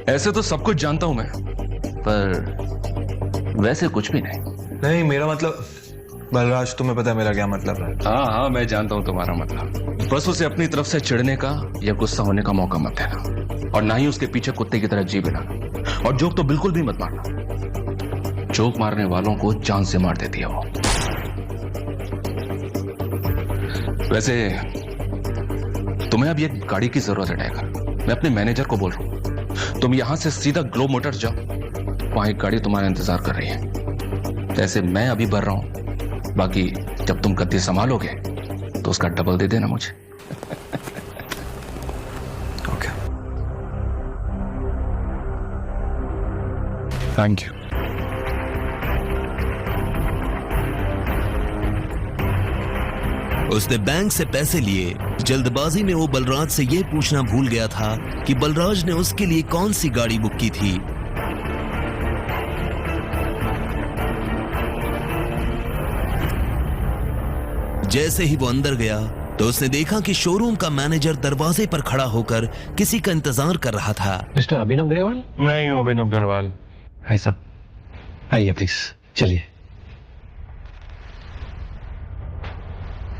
ऐसे तो सब कुछ जानता हूं मैं, पर वैसे कुछ भी नहीं। नहीं, मेरा मतलब बलराज, तुम्हें पता है मेरा क्या मतलब है? हाँ हाँ, मैं जानता हूं तुम्हारा मतलब। बस उसे अपनी तरफ से चिढ़ने का या गुस्सा होने का मौका मत देना, और ना ही उसके पीछे कुत्ते की तरह जी बिना। और जोक तो बिल्कुल भी मत मारना, जोक मारने वालों को जान से मार देती है वो। वैसे तुम्हें अब एक गाड़ी की जरूरत है टाइगर। मैं अपने मैनेजर को बोल रहा हूं, तुम यहां से सीधा ग्लोब मोटर्स जाओ, वहां एक गाड़ी तुम्हारा इंतजार कर रही है। जैसे मैं अभी भर रहा हूं, बाकी जब तुम गद्दी संभालोगे तो उसका डबल दे देना मुझे। Okay, thank you. उसने बैंक से पैसे लिए। जल्दबाजी में वो बलराज से यह पूछना भूल गया था कि बलराज ने उसके लिए कौन सी गाड़ी बुक की थी। जैसे ही वो अंदर गया तो उसने देखा कि शोरूम का मैनेजर दरवाजे पर खड़ा होकर किसी का इंतजार कर रहा था। मिस्टर अभिनव ग्रेवाल? मैं हूँ अभिनव अग्रवाल। हाय साहब, आइए प्लीज, चलिए।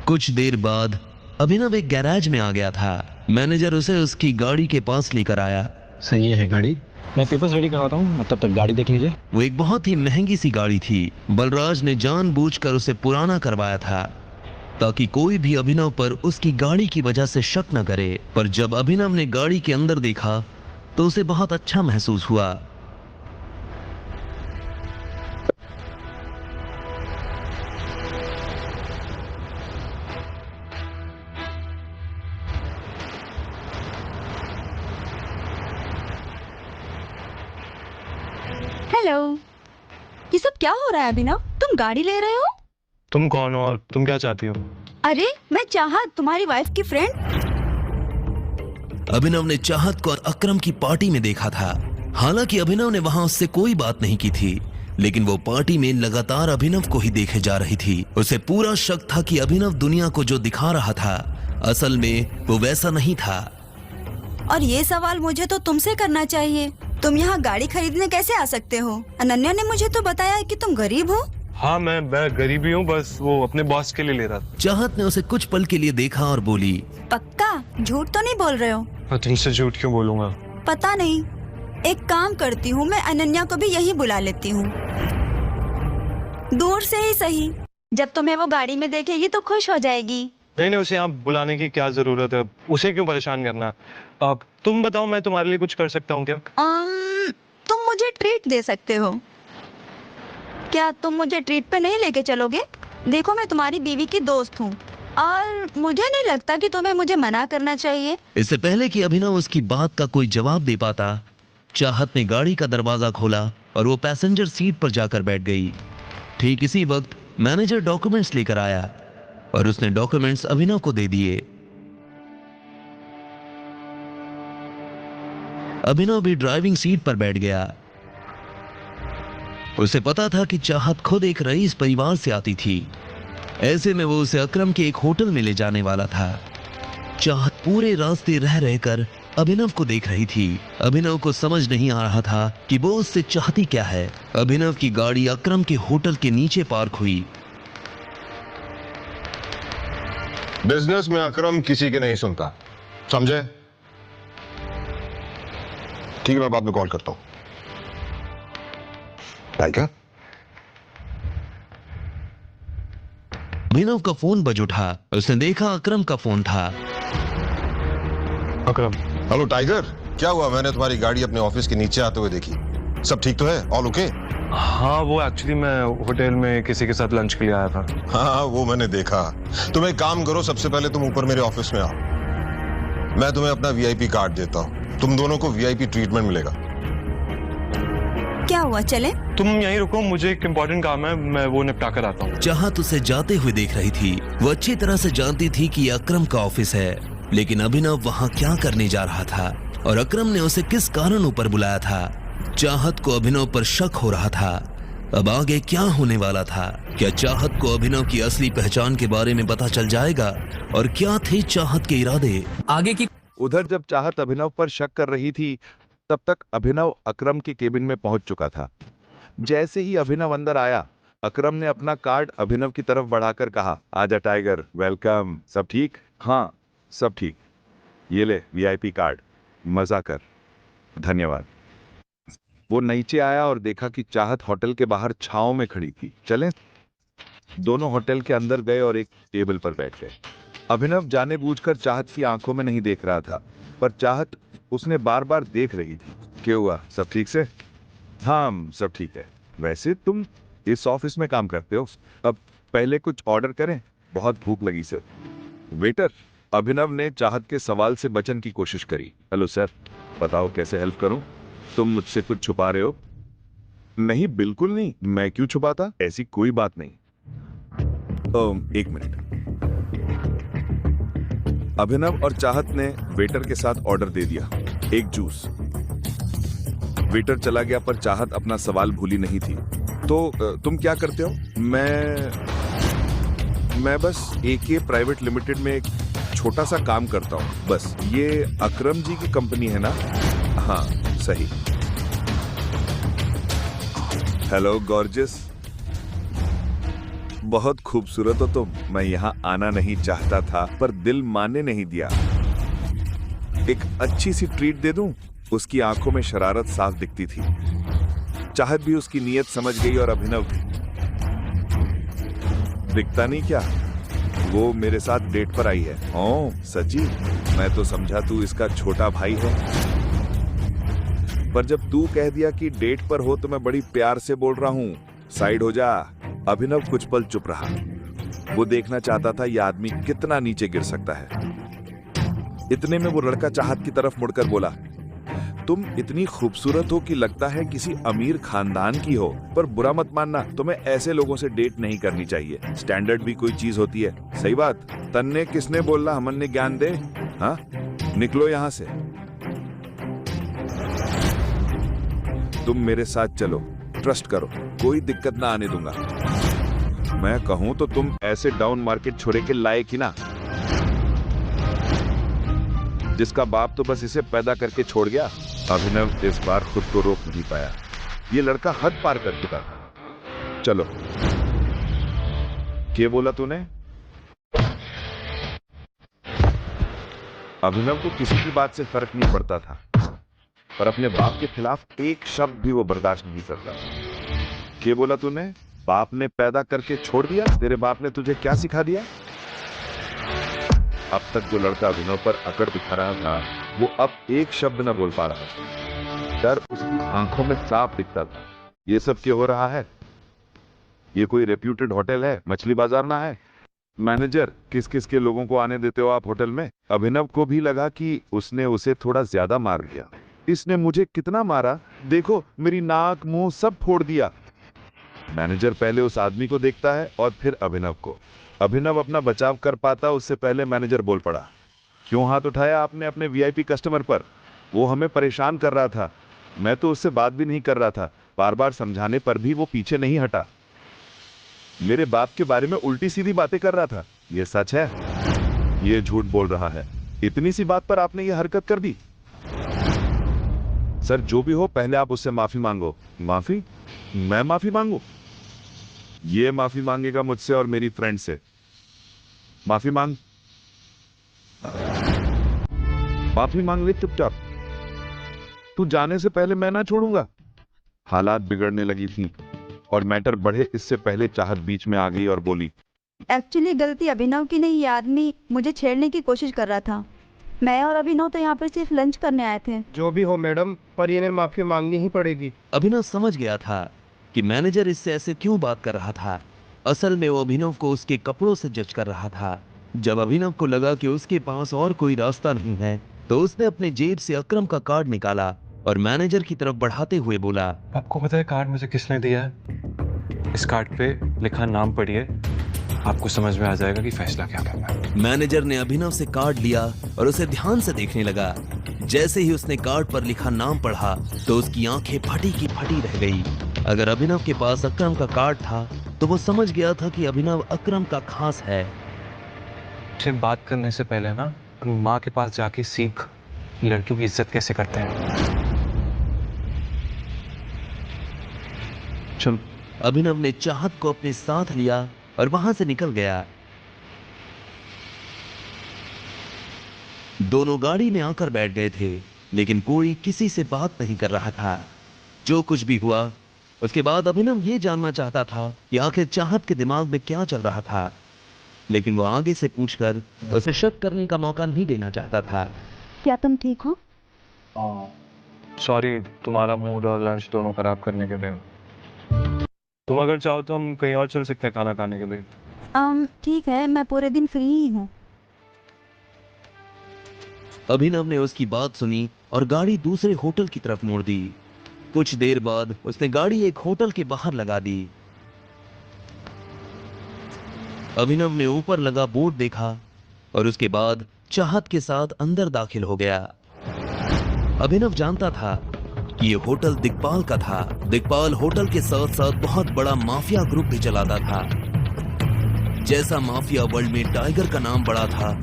कुछ देर बाद अभिनव एक गैराज में आ गया था। मैनेजर उसे उसकी गाड़ी के पास लेकर आया। सही है गाड़ी, मैं पेपर्स रेडी करवाता हूँ, तब तक गाड़ी देख लीजिए। वो एक बहुत ही महंगी सी गाड़ी थी। बलराज ने जानबूझकर उसे पुराना करवाया था ताकि कोई भी अभिनव पर उसकी गाड़ी की वजह से शक न करे। पर जब अभिनव ने गाड़ी के अंदर देखा तो उसे बहुत अच्छा महसूस हुआ। हेलो, ये सब क्या हो रहा है अभिनव? तुम गाड़ी ले रहे हो? तुम कौन हो और तुम क्या चाहती हो? अरे मैं चाहत, तुम्हारी वाइफ की फ्रेंड। अभिनव ने चाहत को अकरम की पार्टी में देखा था। हालांकि अभिनव ने वहां उससे कोई बात नहीं की थी, लेकिन वो पार्टी में लगातार अभिनव को ही देखे जा रही थी। उसे पूरा शक था कि अभिनव दुनिया को जो दिखा रहा था असल में वो वैसा नहीं था। और ये सवाल मुझे तो तुमसे करना चाहिए, तुम यहाँ गाड़ी खरीदने कैसे आ सकते हो? अनन्या ने मुझे तो बताया कि तुम गरीब हो। हाँ, मैं गरीब ही हूँ, बस वो अपने बॉस के लिए ले रहा था। चाहत ने उसे कुछ पल के लिए देखा और बोली, पक्का झूठ तो नहीं बोल रहे हो? मैं तुमसे झूठ क्यों बोलूंगा? पता नहीं, एक काम करती हूँ, मैं अनन्या को भी यही बुला लेती हूँ, दूर से ही सही। जब तुम्हें वो गाड़ी में देखेगी तो खुश हो जाएगी। नहीं, उसे यहाँ बुलाने की क्या जरूरत है? उसे क्यों परेशान करना? अब तुम बताओ, मैं तुम्हारे लिए कुछ कर सकता हूँ क्या? तुम मुझे ट्रीट दे सकते हो क्या? तुम मुझे ट्रीट पे नहीं लेके चलोगे? देखो, मैं तुम्हारी बीवी की दोस्त हूँ और मुझे नहीं लगता कि तुम्हें मुझे मना करना चाहिए। इससे पहले कि अभिनव उसकी बात का कोई जवाब दे पाता, चाहत ने गाड़ी का दरवाजा खोला और वो पैसेंजर सीट पर जाकर बैठ गई। ठीक इसी वक्त मैनेजर डॉक्यूमेंट्स लेकर आया और उसने डॉक्यूमेंट्स अभिनव को दे दिए। अभिनव भी ड्राइविंग सीट पर बैठ गया। उसे पता था कि चाहत खुद एक रईस परिवार से आती थी, ऐसे में वो उसे अकरम के एक होटल में ले जाने वाला था। चाहत पूरे रास्ते रह रहकर अभिनव को देख रही थी। अभिनव को समझ नहीं आ रहा था कि वो उससे चाहती क्या है। अभिनव की गाड़ी अकरम के होटल के नीचे पार्क हुई। बिजनेस में अकरम किसी के नहीं सुनता, समझे? ठीक है, मैं बाद में कॉल करता हूं। टाइगर? अभिनव का फोन बज उठा। उसने देखा अकरम का फोन था। अकरम। हेलो टाइगर, क्या हुआ? मैंने तुम्हारी गाड़ी अपने ऑफिस के नीचे आते हुए देखी। सब ठीक तो है? All okay? हाँ, वो एक्चुअली मैं होटल में किसी के साथ लंच के लिए आया था। हाँ, वो मैंने देखा। तुम एक काम करो, सबसे पहले तुम ऊपर मेरे ऑफिस में आओ, मैं तुम्हें अपना वीआईपी कार्ड देता हूँ। तुम दोनों को वीआईपी ट्रीटमेंट मिलेगा। क्या हुआ, चले? तुम यहीं रुको, मुझे एक इम्पोर्टेंट काम है, मैं वो निपटा कर आता हूँ। चाहत उसे जाते हुए देख रही थी। वो अच्छी तरह से जानती थी कि यह अकरम का ऑफिस है, लेकिन अभिनव वहां क्या करने जा रहा था और अकरम ने उसे किस कारण ऊपर बुलाया था। चाहत को अभिनव पर शक हो रहा था। अब आगे क्या होने वाला था? क्या चाहत को अभिनव की असली पहचान के बारे में पता चल जाएगा और क्या थे चाहत के इरादे? आगे की उधर जब चाहत अभिनव पर शक कर रही थी, तब तक अभिनव अकरम के केबिन में पहुंच चुका था। जैसे ही अभिनव अंदर आया, अकरम ने अपना कार्ड अभिनव की तरफ बढ़ाकर कहा, आजा टाइगर, वेलकम। सब ठीक? हाँ, सब ठीक। ये ले वीआईपी कार्ड, मजा कर। धन्यवाद। वो नीचे आया और देखा कि चाहत होटल के बाहर छांव में खड़ी थी। चलें? दोनों होटल के अंदर गए और एक टेबल पर बैठ गए। अभिनव जानबूझकर चाहत की आंखों में नहीं देख रहा था, पर चाहत उसने बार बार देख रही थी। क्या हुआ, सब ठीक से? हाँ, सब ठीक है। वैसे तुम इस ऑफिस में काम करते हो? अब पहले कुछ ऑर्डर करें, बहुत भूख लगी सर। वेटर, अभिनव ने चाहत के सवाल से बचने की कोशिश करी। हेलो सर, बताओ कैसे हेल्प करूं? तुम मुझसे कुछ छुपा रहे हो? नहीं, बिल्कुल नहीं। मैं क्यों छुपाता? ऐसी कोई बात नहीं। एक मिनट। अभिनव और चाहत ने वेटर के साथ ऑर्डर दे दिया, एक जूस। वेटर चला गया, पर चाहत अपना सवाल भूली नहीं थी। तो तुम क्या करते हो? मैं बस एके प्राइवेट लिमिटेड में एक छोटा सा काम करता हूँ, बस। ये अकरम जी की कंपनी है ना? हाँ, सही। हेलो गॉर्जियस, बहुत खूबसूरत हो तुम। मैं यहाँ आना नहीं चाहता था, पर दिल मानने नहीं दिया। एक अच्छी सी ट्रीट दे दूं? उसकी आंखों में शरारत साफ दिखती थी। चाहत भी उसकी नीयत समझ गई और अभिनव भी। दिखता नहीं क्या? वो मेरे साथ डेट पर आई है। ओह सची? मैं तो समझा तू इसका छोटा भाई है। पर जब तू कह दिया कि डेट पर हो, तो मैं बड़ी प्यार से बोल रहा हूँ, साइड हो जा। अभिनव कुछ पल चुप रहा। वो देखना चाहता था यह आदमी कितना नीचे गिर सकता है। इतने में वो लड़का चाहत की तरफ मुड़कर बोला, तुम इतनी खूबसूरत हो कि लगता है किसी अमीर खानदान की हो। पर बुरा मत मानना, तुम्हें ऐसे लोगों से डेट नहीं करनी चाहिए। स्टैंडर्ड भी कोई चीज होती है। सही बात। तन्ने किसने बोला हमन ने ज्ञान दे? हाँ, निकलो यहां से। तुम मेरे साथ चलो, ट्रस्ट करो, कोई दिक्कत ना आने दूंगा। मैं कहूं तो तुम ऐसे डाउन मार्केट छोरे के लायक ही ना, जिसका बाप तो बस इसे पैदा करके छोड़ गया। अभिनव इस बार खुद को रोक नहीं पाया। ये लड़का हद पार कर चुका था। चलो। क्या बोला तूने? अभिनव को किसी की बात से फर्क नहीं पड़ता था, पर अपने बाप के खिलाफ एक शब्द भी वो बर्दाश्त नहीं करता। क्या बोला तूने? बाप ने पैदा करके छोड़ दिया? तेरे बाप ने तुझे क्या सिखा दिया? अब तक जो लड़का अभिनव पर अकड़ दिखा रहा था, वो अब एक शब्द न बोल पा रहा था। डर उसकी आंखों में साफ दिखता था। ये सब क्या हो रहा है? ये कोई रेप्यूटेड होटल है, मछली बाजार ना है। मैनेजर, किस किस के लोगों को आने देते हो आप होटल में? अभिनव को भी लगा कि उसने उसे थोड़ा ज्यादा मार दिया। इसने मुझे कितना मारा, देखो, मेरी नाक मुंह सब फोड़ दिया। मैनेजर पहले उस आदमी को देखता है और फिर अभिनव को। अभिनव अपना बचाव कर पाता उससे पहले मैनेजर बोल पड़ा, क्यों हाथ उठाया आपने अपने वीआईपी कस्टमर पर? वो हमें परेशान कर रहा था। मैं तो उससे बात भी नहीं कर रहा था। बार बार समझाने पर भी वो पीछे नहीं हटा। मेरे बाप के बारे में उल्टी सीधी बातें कर रहा था। ये सच है? ये झूठ बोल रहा है। इतनी सी बात पर आपने ये हरकत कर दी? सर, जो भी हो, पहले आप उससे माफी मांगो। माफी? मैं माफी मांगू? ये माफी मांगेगा मुझसे और मेरी फ्रेंड से। माफी मांग। माफी मांग ले चुपचाप। तू जाने से पहले मैं ना छोड़ूंगा। हालात बिगड़ने लगी थी और मैटर बढ़े इससे पहले चाहत बीच में आ गई और बोली, एक्चुअली गलती अभिनव की नहीं, ये आदमी मुझे छेड़ने की कोशिश कर रहा था। मैं और अभिनव तो यहाँ पर सिर्फ लंच करने आए थे। जो भी हो मैडम, पर इन्हें माफी मांगनी ही पड़ेगी। अभिनव समझ गया था कि मैनेजर इससे ऐसे क्यों बात कर रहा था। असल में वो अभिनव को उसके कपड़ों से जज कर रहा था। जब अभिनव को लगा कि उसके पास और कोई रास्ता नहीं है, तो उसने अपने जेब से अकरम का कार्ड निकाला और मैनेजर की तरफ बढ़ाते हुए बोला, आपको पता है कार्ड मुझे किसने दिया है? इस कार्ड पे लिखा नाम पढ़िए, आपको समझ में आ जाएगा कि फैसला क्या करना है। मैनेजर ने अभिनव से कार्ड लिया और उसे ध्यान से देखने लगा। जैसे ही उसने कार्ड पर लिखा नाम पढ़ा, तो उसकी आंखें फटी की फटी रह गई। अगर अभिनव के पास अकरम का कार्ड था, तो वो समझ गया था कि अभिनव अकरम का खास है। बात करने से पहले ना अपनी माँ के पास जाके सीख लड़कियों की इज्जत कैसे करते हैं। चल। अभिनव ने चाहत को अपने साथ लिया और वहां से निकल गया। दोनों गाड़ी में आकर बैठ गए थे, लेकिन कोई किसी से बात नहीं कर रहा था। जो कुछ भी हुआ उसके बाद अभिनव ये जानना चाहता था कि आखिर चाहत के दिमाग में क्या चल रहा था, लेकिन वो आगे से पूछकर उसे शक करने का मौका नहीं देना चाहता था। क्या तुम ठीक हो? सॉरी तुम्हारा मूड और लंच दोनों खराब करने के लिए। तुम अगर चाहो तो हम कहीं और चल सकते हैं खाना खाने के लिए। ठीक है, मैं पूरे दिन फ्री ही हूँ। अभिनव ने उसकी बात सुनी और गाड़ी दूसरे होटल की तरफ मोड़ दी। कुछ देर बाद उसने गाड़ी एक होटल के बाहर लगा दी। अभिनव ने ऊपर लगा बोर्ड देखा और उसके बाद चाहत के साथ अंदर दाखिल हो गया। अभिनव जानता था कि यह होटल दिग्पाल का था। दिग्पाल होटल के साथ साथ बहुत बड़ा माफिया ग्रुप भी चलाता था। जैसा माफिया वर्ल्ड में टाइगर का नाम बड़ा था,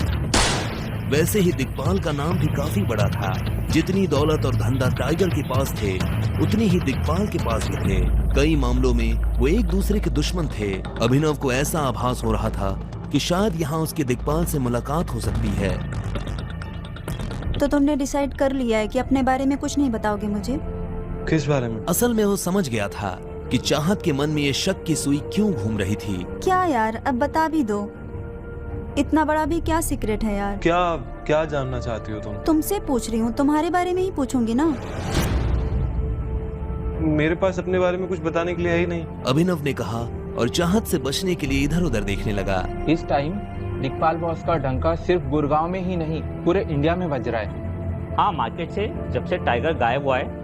वैसे ही दिग्पाल का नाम भी काफी बड़ा था। जितनी दौलत और धंधा टाइगर के पास थे, उतनी ही दिग्पाल के पास भी थे। कई मामलों में वो एक दूसरे के दुश्मन थे। अभिनव को ऐसा आभास हो रहा था कि शायद यहाँ उसके दिग्पाल से मुलाकात हो सकती है। तो तुमने डिसाइड कर लिया है कि अपने बारे में कुछ नहीं बताओगे मुझे? किस बारे में? असल में वो समझ गया था कि चाहत के मन में ये शक की सुई क्यों घूम रही थी। क्या यार, अब बता भी दो। इतना बड़ा भी क्या सीक्रेट है यार? क्या जानना चाहती हो तुम? तुमसे पूछ रही हूँ, तुम्हारे बारे में ही पूछूंगी ना। मेरे पास अपने बारे में कुछ बताने के लिए है ही नहीं। अभिनव ने कहा और चाहत से बचने के लिए इधर उधर देखने लगा। इस टाइम दिग्पाल बॉस का डंका सिर्फ गुड़गांव में ही नहीं, पूरे इंडिया में बज रहा है। हाँ, मार्केट से जब से टाइगर गायब हुआ है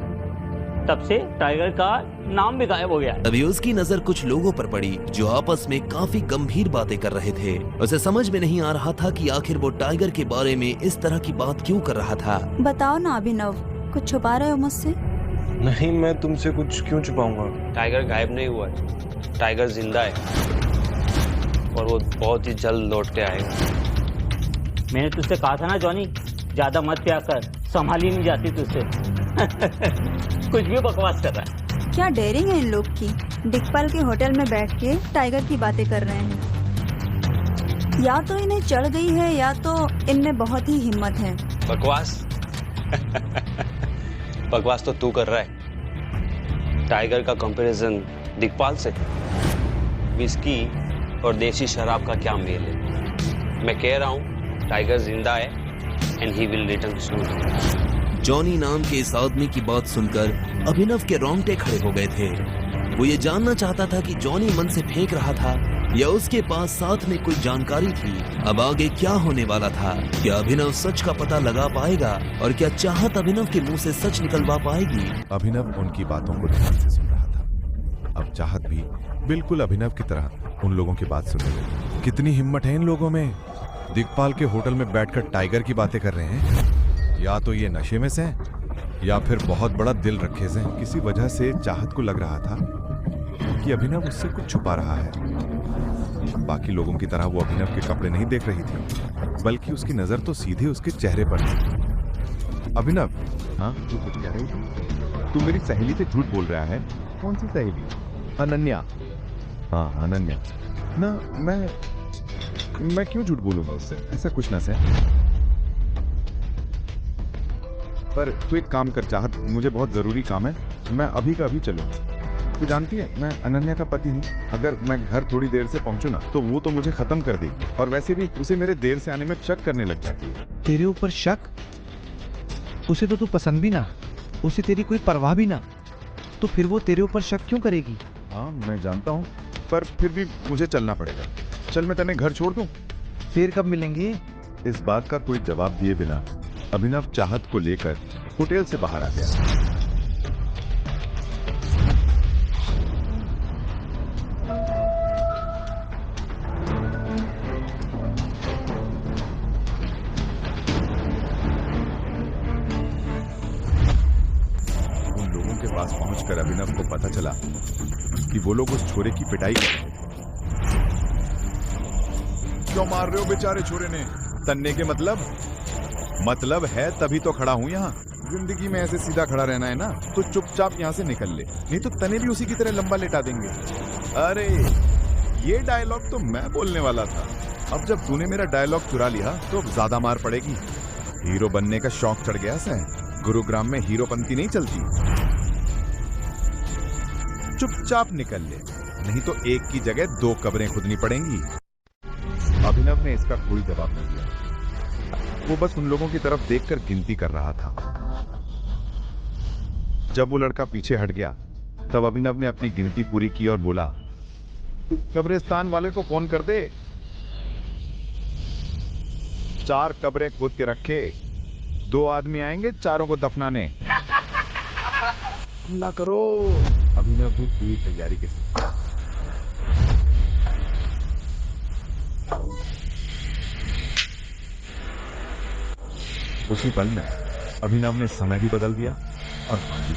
तब से टाइगर का नाम भी गायब हो गया। अभी उसकी नजर कुछ लोगों पर पड़ी जो आपस में काफी गंभीर बातें कर रहे थे। उसे समझ में नहीं आ रहा था कि आखिर वो टाइगर के बारे में इस तरह की बात क्यों कर रहा था। बताओ ना अभिनव, कुछ छुपा रहे हो मुझसे? नहीं, मैं तुमसे कुछ क्यों छुपाऊंगा। टाइगर गायब नहीं हुआ है, टाइगर जिंदा है और वो बहुत ही जल्द लौट के आएगा। मैंने तुझसे कहा था ना जॉनी, ज्यादा मत प्यार कर, संभाली नहीं जाती तुझसे। कुछ भी बकवास कर रहा है। क्या डेयरिंग है इन लोग की। दिग्पाल के होटल में बैठ के टाइगर की बातें कर रहे हैं। या तो इन्हें चढ़ गई है या तो इनमें बहुत ही हिम्मत है। बकवास? बकवास तो तू कर रहा है। टाइगर का कंपैरिजन दिग्पाल से? विस्की और देसी शराब का क्या मेल है? मैं कह रहा हूँ टाइगर जिंदा है and he will return soon. Johnny नाम के इस आदमी की बात सुनकर अभिनव के रोंगटे खड़े हो गए थे। वो ये जानना चाहता था कि जॉनी मन से फेंक रहा था या उसके पास साथ में कोई जानकारी थी। अब आगे क्या होने वाला था? क्या अभिनव सच का पता लगा पाएगा और क्या चाहत अभिनव के मुंह से सच निकलवा पाएगी? अभिनव उनकी बातों को ध्यान से सुन रहा था। अब चाहत भी बिल्कुल अभिनव की तरह उन लोगों की बात सुनने लगी। कितनी हिम्मत है इन लोगों में। दिग्पाल के होटल में बैठकर टाइगर की बातें कर रहे हैं। या तो ये नशे में से या फिर बहुत बड़ा दिल रखे से। किसी वजह से चाहत को लग रहा था कि अभिनव उससे कुछ छुपा रहा है। बाकी लोगों की तरह वो अभिनव के कपड़े नहीं देख रही थी, बल्कि उसकी नजर तो सीधे उसके चेहरे पर थी। अभिनव, हाँ तू कुछ कह रही थी? तू मेरी सहेली से झूठ बोल रहा है। कौन सी सहेली? अनन्या। हाँ अनन्या ना। मैं क्यों झूठ बोलूंगा उससे? ऐसा कुछ ना से। पर तू एक काम कर चाहत, मुझे बहुत जरूरी काम है, मैं अभी का अभी चलूँ। तू जानती है मैं अनन्या का पति हूँ। अगर मैं घर थोड़ी देर से पहुंचू ना तो वो तो मुझे खत्म कर देगी, और वैसे भी उसे मेरे देर से आने में शक करने लग जाती है। तेरे ऊपर शक? उसे तो तू पसंद भी ना, उसे तेरी कोई परवाह भी ना, तो फिर वो तेरे ऊपर शक क्यों करेगी? हाँ मैं जानता हूँ, पर फिर भी मुझे चलना पड़ेगा। चल मैं तेने घर छोड़ दूँ। फिर कब मिलेंगे? इस बात का कोई जवाब दिए बिना अभिनव चाहत को लेकर होटल से बाहर आ गया। उन लोगों के पास पहुंचकर अभिनव को पता चला कि वो लोग उस छोरे की पिटाई कर रहे थे। क्यों मार रहे हो बेचारे छोरे ने? तन्ने के मतलब मतलब है तभी तो खड़ा हूँ यहाँ। जिंदगी में ऐसे सीधा खड़ा रहना है ना तो चुपचाप यहाँ से निकल ले, नहीं तो तने भी उसी की तरह लंबा लेटा देंगे। अरे ये डायलॉग तो मैं बोलने वाला था। अब जब तूने मेरा डायलॉग चुरा लिया तो अब ज्यादा मार पड़ेगी। हीरो बनने का शौक चढ़ गया है। गुरुग्राम में हीरोपंती नहीं चलती। चुपचाप निकल ले, नहीं तो एक की जगह 2 कब्रें खुदनी पड़ेंगी। अभिनव ने इसका कोई जवाब नहीं दिया। वो बस उन लोगों की तरफ देखकर गिनती कर रहा था। जब वो लड़का पीछे हट गया तब अभिनव ने अपनी गिनती पूरी की और बोला, कब्रिस्तान वाले को फोन कर दे, 4 कब्रें खोद के रखे, 2 आदमी आएंगे चारों को दफनाने। ना करो। अभिनव भी पूरी तैयारी के साथ उसी पल में अभिनव ने समय भी बदल दिया और भागी।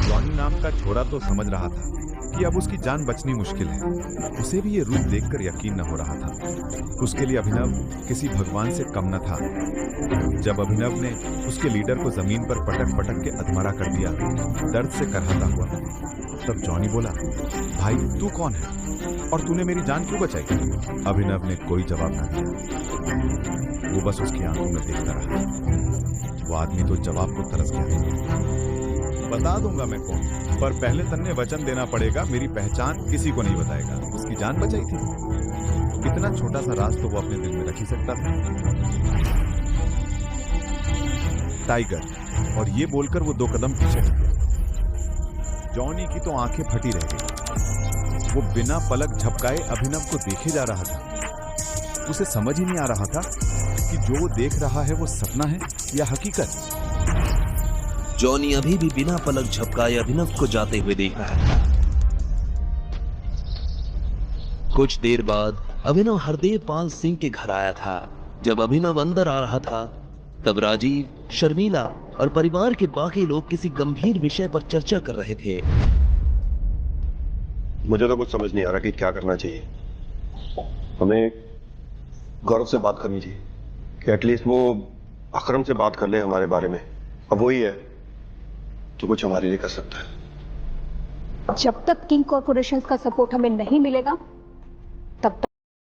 जॉनी नाम का छोरा तो समझ रहा था कि अब उसकी जान बचनी मुश्किल है। उसे भी ये रूप देखकर यकीन न हो रहा था। उसके लिए अभिनव किसी भगवान से कम न था। जब अभिनव ने उसके लीडर को जमीन पर पटक पटक के अधमरा कर दिया, दर्द से करहाता हुआ, तब जॉनी बोला, भाई तू कौन है और तूने मेरी जान क्यों बचाई? अभिनव ने कोई जवाब न दिया। वो बस उसकी आंखों में देखता रहा। वो आदमी तो जवाब को तरस गया। बता दूंगा मैं कौन, पर पहले तन्ने वचन देना पड़ेगा मेरी पहचान किसी को नहीं बताएगा। उसकी जान बचाई थी। इतना छोटा सा राज तो वो अपने दिल में रख ही सकता था। टाइगर। और ये बोलकर वो 2 कदम पीछे हट गया। जॉनी की तो आंखें फटी रह गई। वो बिना पलक झपकाए अभिनव को देखे जा रहा था। उसे समझ ही नहीं आ रहा था कि जो वो देख रहा है वो सपना है या हकीकत। जॉनी अभी भी बिना पलक झपकाए अभिनव को जाते हुए देख रहा था। कुछ देर बाद अभिनव हरदेव पाल सिंह के घर आया था। जब अभिनव अंदर आ रहा था तब राजीव, शर्मिला और परिवार के बाकी लोग किसी गंभीर विषय पर चर्चा कर रहे थे। मुझे तो कुछ समझ नहीं आ रहा कि क्या करना चाहिए। हमें गौरव से बात करनी चाहिए कि एटलीस्ट वो अकरम से बात कर ले हमारे बारे में। अब वही है तो कुछ हमारे लिए कर सकता है। जब तक किंग कॉर्पोरेशन का सपोर्ट हमें नहीं मिलेगा